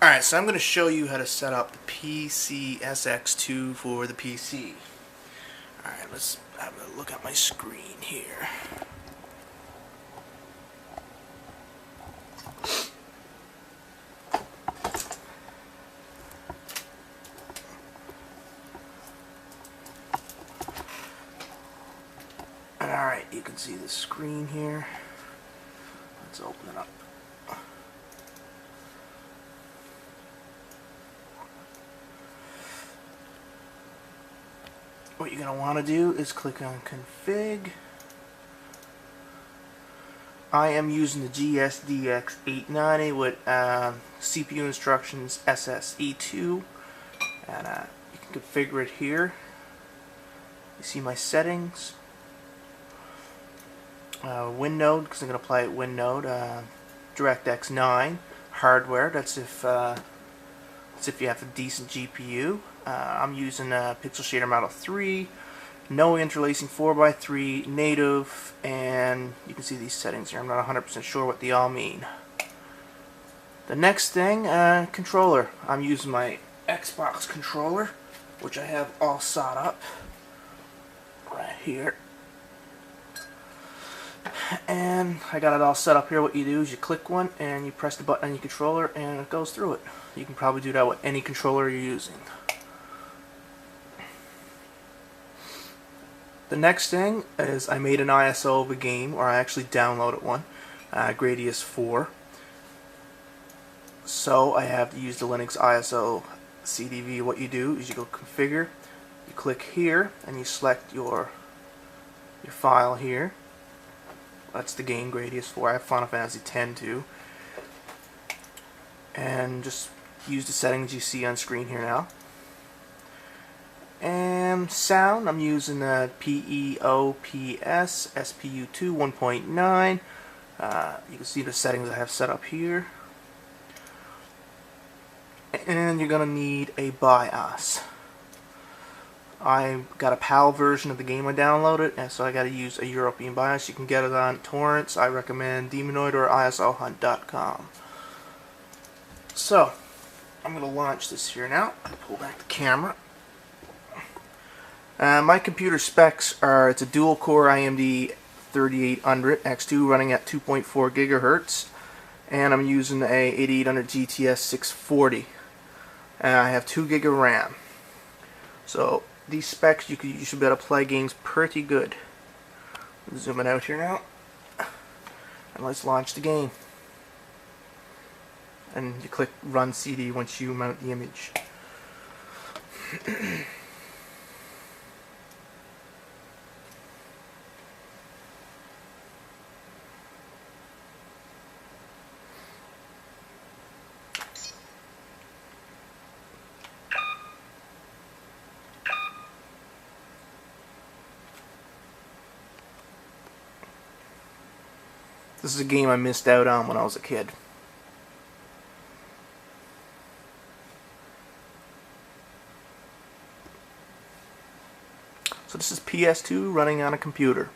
Alright, so I'm going to show you how to set up the PCSX2 for the PC. Alright, let's have a look at my screen here. Alright, you can see the screen here. Let's open it up. What you're going to want to do is click on Config. I am using the GSDX890 with CPU instructions SSE2, and you can configure it here. You see my settings. WinNode, because I'm going to apply it WinNode. DirectX 9 hardware. That's if you have a decent GPU. I'm using Pixel Shader Model 3, no interlacing 4x3, native, and you can see these settings here. I'm not 100% sure what they all mean. The next thing, controller. I'm using my Xbox controller, which I have all set up right here. And I got it all set up here. What you do is you click one and you press the button on your controller and it goes through it. You can probably do that with any controller you're using. The next thing is I made an ISO of a game, or I actually downloaded one, Gradius 4. So I have to use the Linux ISO CDV. What you do is you go configure, you click here, and you select your file here. That's the game, Gradius 4. I have Final Fantasy X too. And just use the settings you see on screen here now. And sound, I'm using the PEOPS SPU2 1.9. You can see the settings I have set up here. And you're going to need a BIOS. I got a PAL version of the game I downloaded, and so I got to use a European BIOS. You can get it on torrents. I recommend Demonoid or ISOhunt.com. So, I'm going to launch this here now. Pull back the camera. My computer specs are, it's a dual-core AMD 3800 X2 running at 2.4 gigahertz, and I'm using a 8800 GTS 640. And I have 2 gig of RAM. So these specs, you should be able to play games pretty good. Zoom it out here now, and let's launch the game. And you click Run CD once you mount the image. This is a game I missed out on when I was a kid. So this is PS2 running on a computer.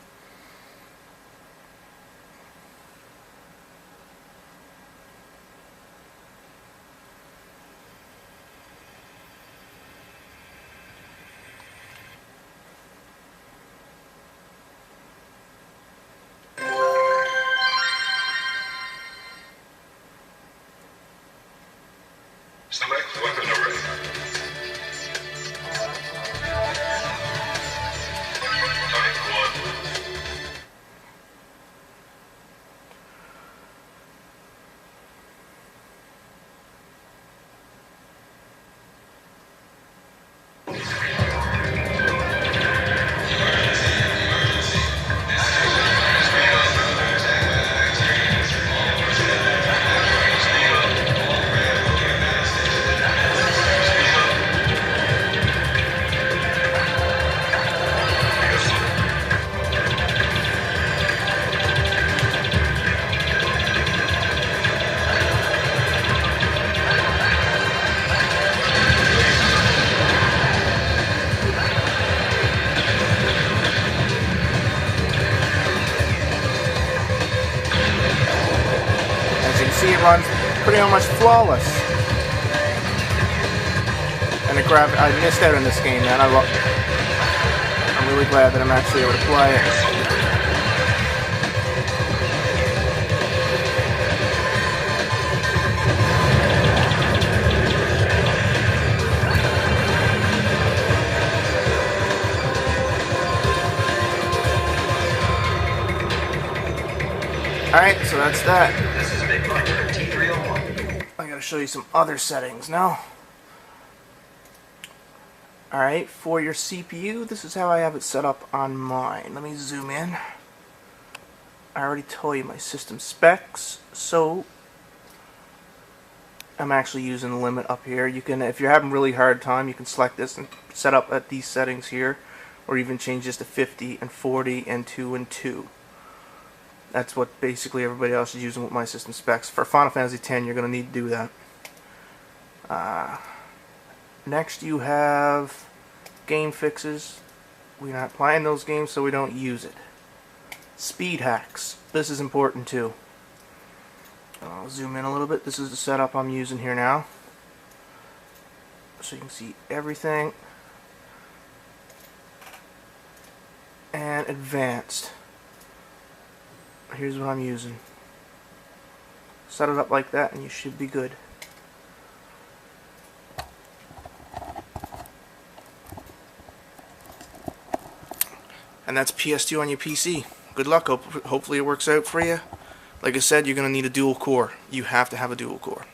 Select weapon array. Type 1. see it runs pretty much flawless. And I missed out on this game, man. I'm really glad that I'm actually able to play it. Alright, so that's that. This is Big Finder T301. I gotta show you some other settings now. Alright, for your CPU, this is how I have it set up on mine. Let me zoom in. I already told you my system specs, so I'm actually using the limit up here. You can, if you're having really hard time, you can select this and set up at these settings here, or even change this to 50 and 40 and 2 and 2. That's what basically everybody else is using with my system specs. For Final Fantasy X, you're going to need to do that. Next you have game fixes. We're not playing those games, so we don't use it. Speed hacks. This is important too. I'll zoom in a little bit. This is the setup I'm using here now. So you can see everything. And advanced. Here's what I'm using. Set it up like that and you should be good. And that's PS2 on your PC. Good luck. Hopefully it works out for you. Like I said, you're going to need a dual core. You have to have a dual core.